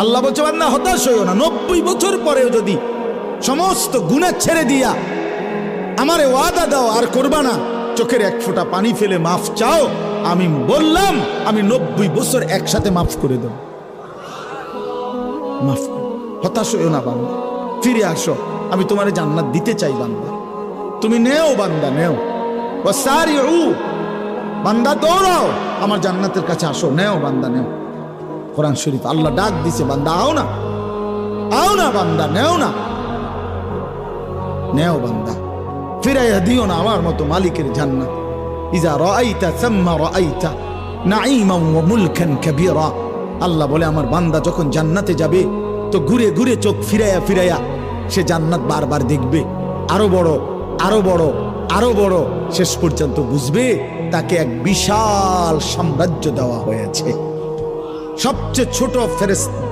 আল্লাহ বলছে বান্দা হতাশ হইও না, 90 বছর পরেও যদি সমস্ত গুনাহ ছেড়ে দিয়া আমারে ওয়াদা দাও আর করবা না, চোখের এক ফোঁটা পানি ফেলে মাফ চাও, আমি বললাম আমি 90 বছর একসাথে মাফ করে দেব। মাফ করো, হতাশ হইও না বান্দা, ফিরে আসো, আমি তোমারে জান্নাত দিতে চাই বান্দা, তুমি নেও বান্দা নেও। ওয়াসারিউ, বান্দা দৌড়াও আমার জান্নাতের কাছে আসো, নেও বান্দা নেও। কোরআন শরীফ আল্লাহ ডাক দিছে, বান্দা আও না, আও না বান্দা, নেও না, নেও বান্দা, ফিরাইয়া দিও না আমার মতো মালিকের জান্নাত। ইজা রাআইতা সাম্মা রাআইতা নাঈমান ওয়া মুলকান কাবীরা। আল্লাহ বলে আমার বান্দা যখন জান্নাতে যাবে তো ঘুরে ঘুরে চোখ ফিরাইয়া ফিরাইয়া সে জান্নাত বারবার দেখবে, আরো বড় আরো বড় আরো বড়, শেষ পর্যন্ত বুঝবে তাকে এক বিশাল সাম্রাজ্য দেওয়া হয়েছে। সবচেয়ে ছোট ফেরেশতা